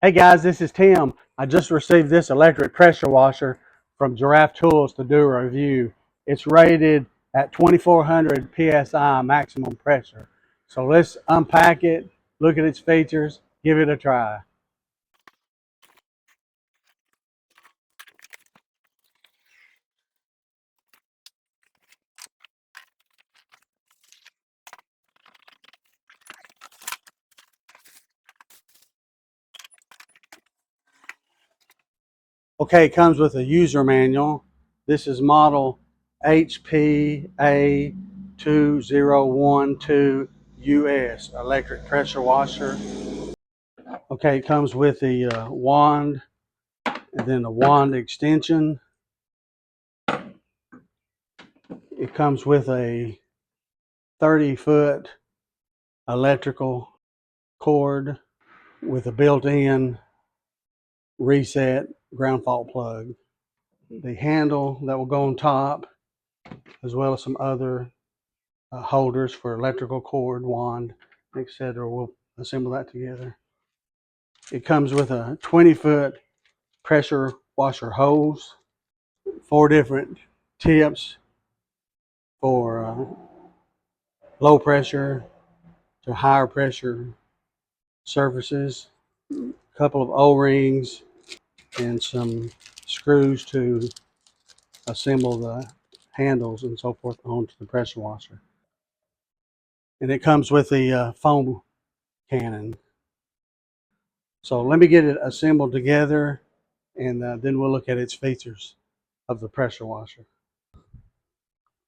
Hey guys, this is Tim. I just received this electric pressure washer from Giraffe Tools to do a review. It's rated at 2400 psi maximum pressure. So let's unpack it, look at its features, give it a try. Okay, it comes with a user manual. This is model HPA2012US electric pressure washer. Okay, it comes with the wand and then the wand extension. It comes with a 30-foot electrical cord with a built-in reset ground fault plug. The handle that will go on top, as well as some other holders for electrical cord, wand, etc. We'll assemble that together. It comes with a 20-foot pressure washer hose, 4 different tips for low pressure to higher pressure surfaces, a couple of O-rings, and some screws to assemble the handles and so forth onto the pressure washer. And it comes with the foam cannon. So let me get it assembled together, and then we'll look at its features of the pressure washer.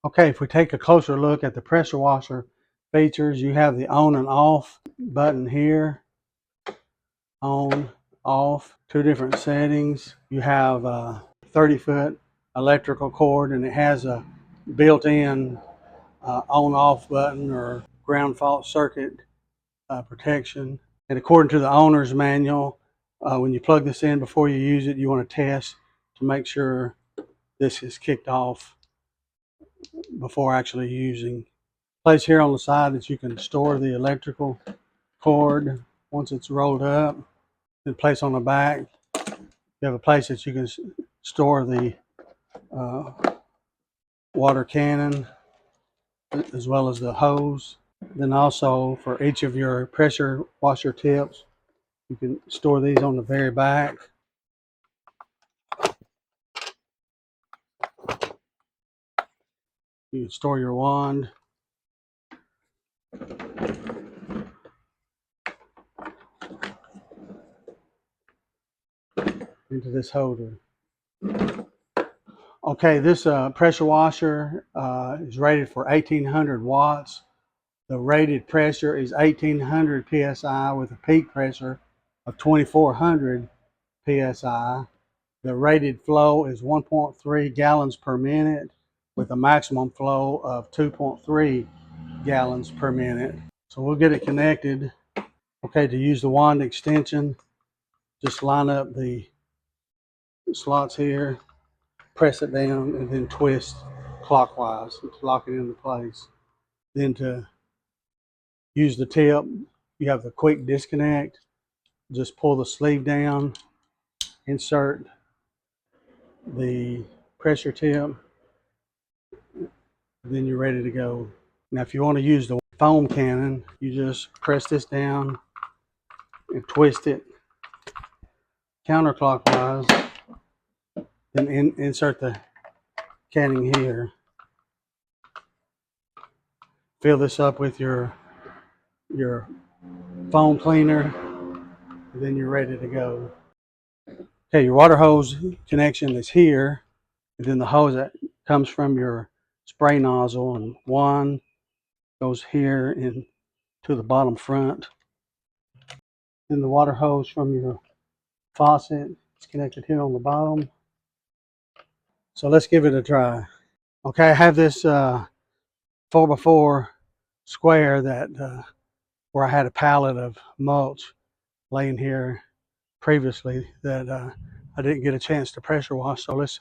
Okay, if we take a closer look at the pressure washer features, you have the on and off button here. On, off, 2 different settings. You have a 30-foot electrical cord, and it has a built-in on-off button or ground fault circuit protection. And according to the owner's manual, when you plug this in before you use it, you want to test to make sure this is kicked off before actually using. Place here on the side that you can store the electrical cord once it's rolled up. Then place on the back, you have a place that you can store the uh, water cannon as well as the hose. Then also for each of your pressure washer tips, you can store these on the very back. You can store your wand. Into this holder. Okay, this pressure washer is rated for 1800 watts. The rated pressure is 1800 psi with a peak pressure of 2400 psi. The rated flow is 1.3 gallons per minute with a maximum flow of 2.3 gallons per minute. So we'll get it connected. Okay, to use the wand extension, just line up the slots here, press it down, and then twist clockwise to lock it into place. Then to use the tip, you have the quick disconnect. Just pull the sleeve down, insert the pressure tip, then you're ready to go. Now if you want to use the foam cannon, you just press this down and twist it counterclockwise, then insert the canning here. Fill this up with your foam cleaner, and then you're ready to go. Okay, your water hose connection is here, and then the hose that comes from your spray nozzle, and one goes here and to the bottom front. Then the water hose from your faucet is connected here on the bottom. So let's give it a try. Okay, I have this 4x4 square that where I had a pallet of mulch laying here previously that I didn't get a chance to pressure wash. So let's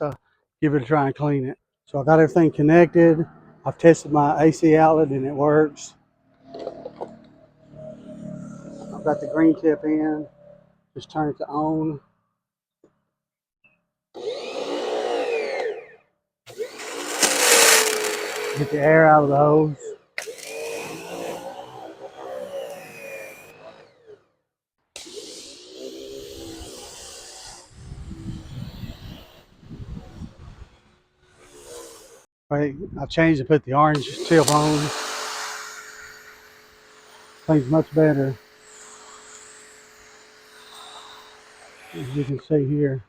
give it a try and clean it. So I got everything connected. I've tested my AC outlet and it works. I've got the green tip in. Just turn it to on. Get the air out of the hose. Right, I've changed to put the orange tip on. Things much better, as you can see here.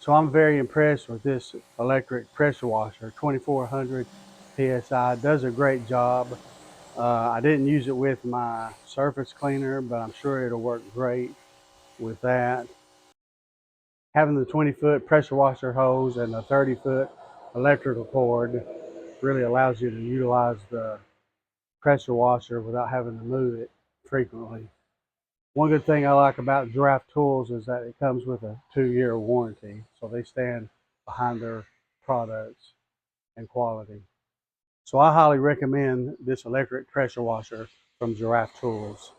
So I'm very impressed with this electric pressure washer. 2400 PSI, does a great job. I didn't use it with my surface cleaner, but I'm sure it'll work great with that. Having the 20-foot pressure washer hose and the 30-foot electrical cord really allows you to utilize the pressure washer without having to move it frequently. One good thing I like about Giraffe Tools is that it comes with a 2-year warranty, so they stand behind their products and quality. So I highly recommend this electric pressure washer from Giraffe Tools.